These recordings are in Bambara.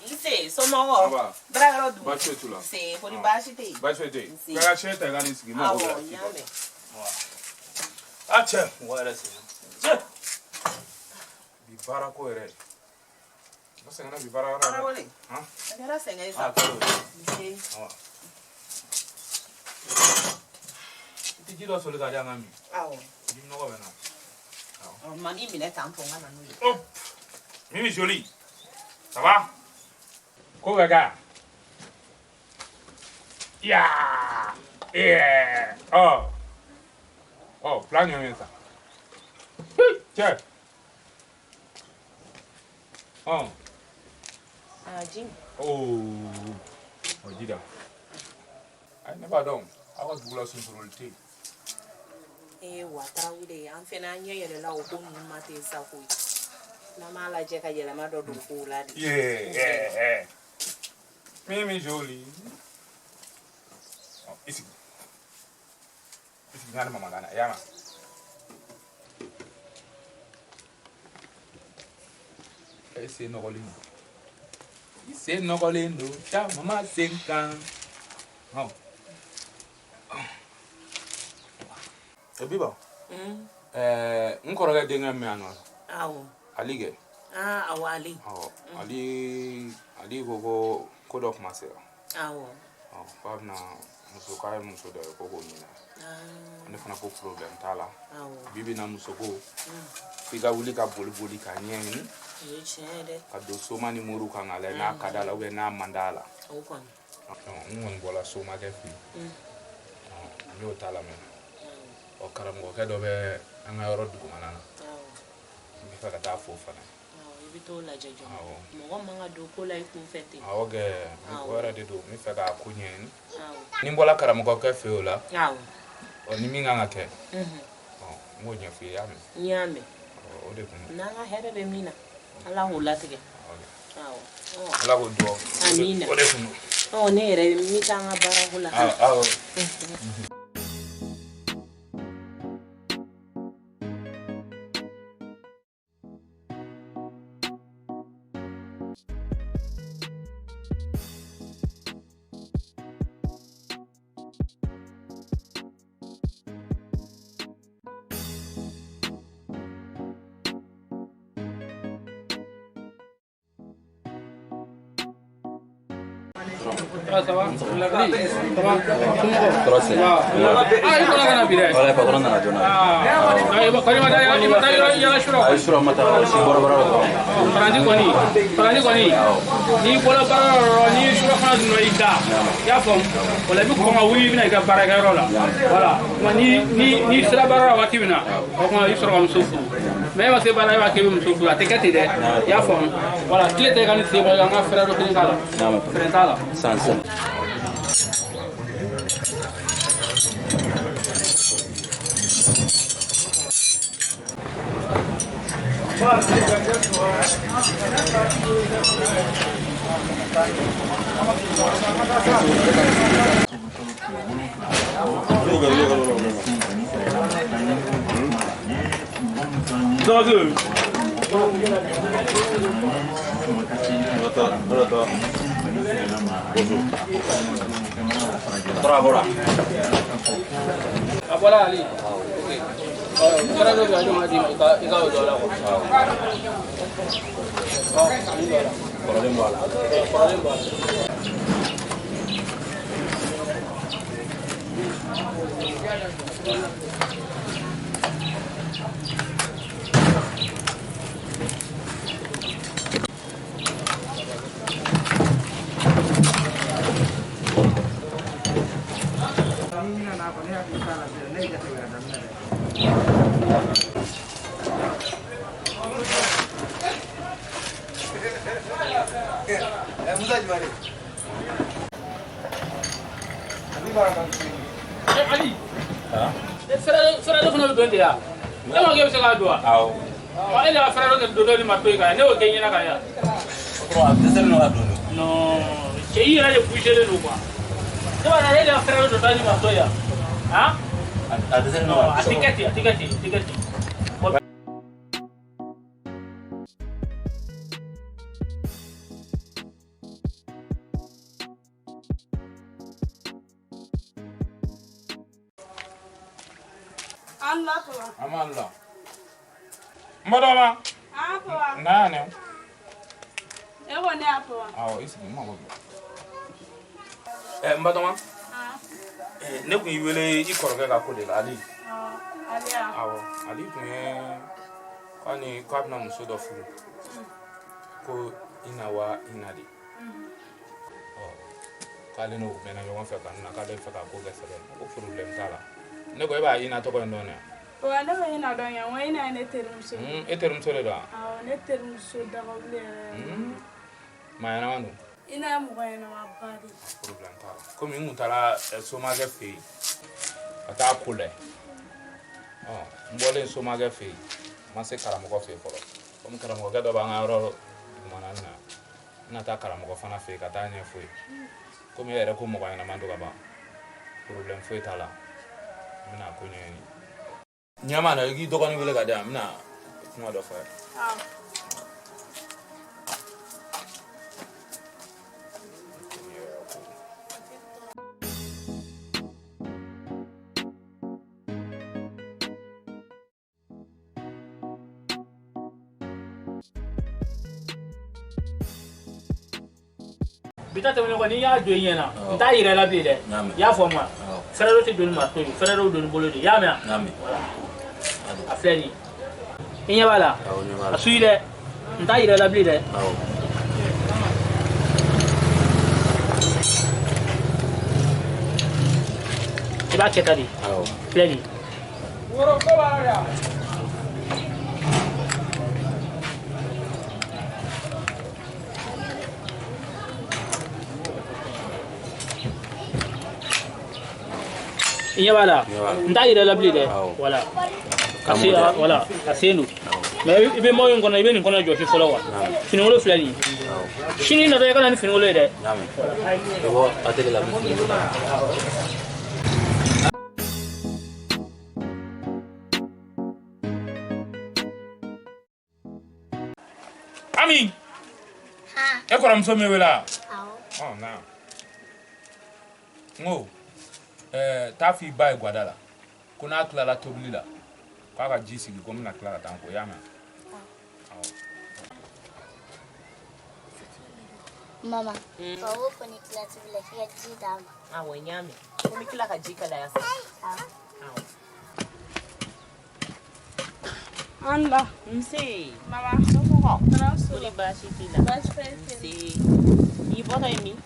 Ise, so mo. Braga do. Baixo tu lá. Sim, por baixo tem. Baixo tem. Pega a cheta lá nesse aqui, não. Ah, tchê. Agora sim. Tchê. Bibara coerente. Você não bibara agora? Hã? Agora sim, é isso. Ah, claro. Sim. Ó. Tigido solidaria ngami. Ah, Dim no gobena. Ah. Mani mi le tampon ngana no. Oh. Mimi jolie. Ça va? Quoi gars? Yeah. Yeah. Oh. Oh, plan yon ça. Tiens. Oh. Ah, Jim. Oh. Oh, dis donc. I never done. I was blessing for all day. Watra wide an fena nyele la obo mu mate sa ko. Na mala je ka yele ma do do ko la di. Yeah. Mimi jolie. Oh, isi. Isi ngana mama ngana yama. Ese no golino. Ese no golino. Cha mama senka. Oh. Ebiba. Nkoroga denga me ano. Awo. Alige. Ah, awali. Oh, ali gogo kodok masera. Awo. Oh, babna musoka muso da gogo nyina. Ne fana ko problem tala. Awo. Bibi na musoko. Figa wuli ka boli ka nyen. Chede. Ka do soma ni muru ka ngale na kadala we na mandala. Okon. Ngon bola soma ke fi. Yo tala men. O karamgo ke do be anga yoro dugu manana. Mi fa ka ta fo fana. Ibi to la jejo. Mo manga do ko la ku fete. Oge mi wara de do mi fa ka kunyen. Ni mbola karamgo ke fe ola. O ni mi nganga ke. Mo nya fi yame. Nyame. O de kun. Nanga here be mina. Ala ho la tege. Ala ho do. Amina. O de kun. Oh ne re mi tanga bara ho la. Ça va? Ça va? Croce. Ah, io non ho capito. Olha, padrão na zona. Ah, io quando ma dai io lascio. Aí sura mata, si bora bora. Parandi koni. Ni bola bara ni sura fana no ida. Ya fam. Wala bi ko ma wuri bina ka bara ga rola. Voilà. Ni sura bara wa kibina. O ko sura kam sufu. Mais ma se bara wa kibim sufu atekati de. Ya fam. Voilà, tu étais quand c'est bon, on a fait le clinical. Non, mais frère sans. Bora. Agora ali. Cara do viajou mais de igual do lá. Bora embora. Ali. Frère do fana do dia. E ma ke se ka do. Aw. Wa ele a frère do do ni ma to ka ne o ke nyina ka ya. Pro, descer no lado. No, ke ira je puxe de no kwa. Se ba na ele a frère do ni ma to ya. Ha? A descer no lado. Tiketi. Allah papa. Amalla. Madama. Ah papa. Nane. Ego ne papa. Awo isi mo go. Madama. Ne kun wele I koroke ka ko de la Ali. Alia. Awo Ali kun ani ko abna muso do furu. Ko ina wa ina di. Kale no mena yo fa kan na kale fa ka ko ga sebe ko problem tala. Ne ko ba ina to ko ndone. O anda ba ina don ya wa ina ne terumso. Terumso le da. Ne terumso da ba ble. Ma yana wanu. Ina mo ga ina ma bari. Problem tala. Ko mi mutala so ma ga fe. Ata kule. Mbole so ma ga fe. Ma se karamo ko fe folo. Ko mi karamo ga do ba ngaro manana. Na ta karamo ko fana fe ka ta nye fe. Ko mi era ko mo ga ina mando ga ba. Problem fe tala. Mina ko nyeni. Nyama na gi dogoni wele ga da mina kuma do fa. Bita te woni ko ni ya do yena nda yire la bi de ya fo ma ferero te do ma to ferero do bolo de ya me voilà afeni inya bala asuire nda yire la bi de iba ketadi fleni woro ko ba ya Iya bala, nda ira labli de, wala. Kasi wala, kasenu. Mais ibe mo yon kono ibe ni kono joshi folowa. Finolo flani. Shini na de kala ni finolo de. Nami. Ebo atele la. Ami. Ha. E ko ram so me wela. Oh na. Ngo. Ta fi bai gwadala kuna klala tobli la kwa ka jisi ko mna klala tanko yama Mama, bawo ko ni kila tibila kia jidama. Awo nyame. Ko mi kila ka jika la yasa. Anda. Mse. Mama. Ko. Transo. Kuli bashi kila. Bashi fesi. Ni bota mi.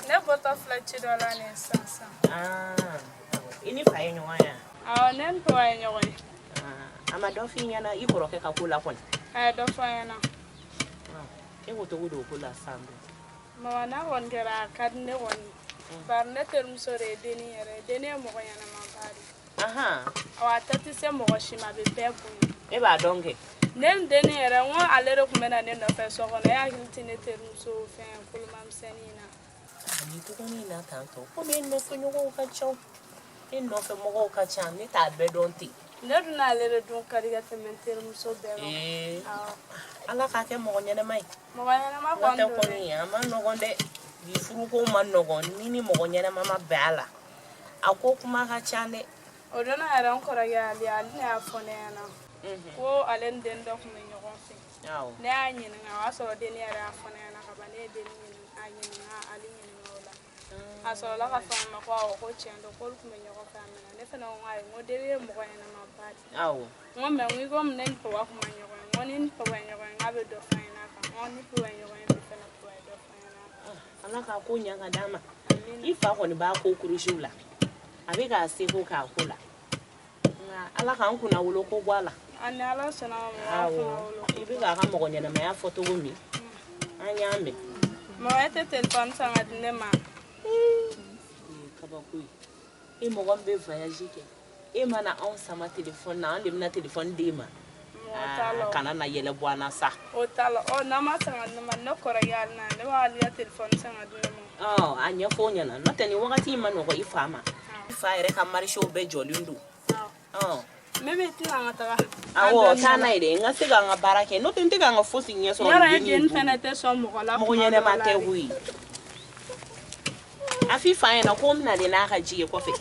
Ne bota flachi dola ne sansa. Ini faye nyaya. Nen to ay nyoy. Ama do fi nyana ikoroke ka kula kon. Do fa yana. E woto wudo kula sambe. Mama na won gara kad ne won. Bar ne terum sore deni mo ko yana ma bari. Awa tati se mo ko shima be pebu. E ba donge. Nem deni ere won alere kumena ne no fe so ko na ya hilti ne terum so fe kulmam senina. Ni to ni na tanto. Ko me no fo nyogo ka chaw. No fe mo ka chan ni ta be donti. Ne do na alere don kariga tementere muso be. Ala ka ke mo nyene mai. Mo yana ma ko ko ni ama no gonde di furu ko man no gon ni mo nyene mama bala. Ako kuma ka chane. O do na ara on koraga ali ne afone na. Ko alen den do ko me nyogo fe. Ne anyi na aso de ni ara afone na ka ba ne de ni anyi na ali ni ngola. Aso la ka fa ma ko chendo ko ku me nyogo fa me ne fa na ngai ngo de mo ko yana ma badi. Ngo me ngi go mnen ko wa ku ma nyogo ngo ni ko wa nyogo ngabe do fa na ka ngo ni ko wa nyogo ni fa na ko do fa na. Ala ka ko nyanga dama. Ifa ko ni ba ko kurushula. Abi ka se ko ka kula. Ala ka nku na wulo ko gwala. Ani ala sana ma wulo. Ibi ka ka mo ko nyana ma ya foto go mi. Anya me. Mo ete telefon sanga dine ma. Kabakui. E mo gombe voyage ke. E mana on sama téléphone na on na téléphone dema. Kana na yele bwana sa. O talo o na ma sanga na no koragal na ne wa ali téléphone sanga dine mo. Anya fo nyana no tani wakati man ko ifama. Ifa ere ka marisho be jolindu. Mebe tina ngata. Awo tana ide nga siga nga barake no tente nga fosi nyeso. Yara eden fenete so mo la. Mo nyene mate hui. Afi fa ena ko mna de na ka ji ko fe.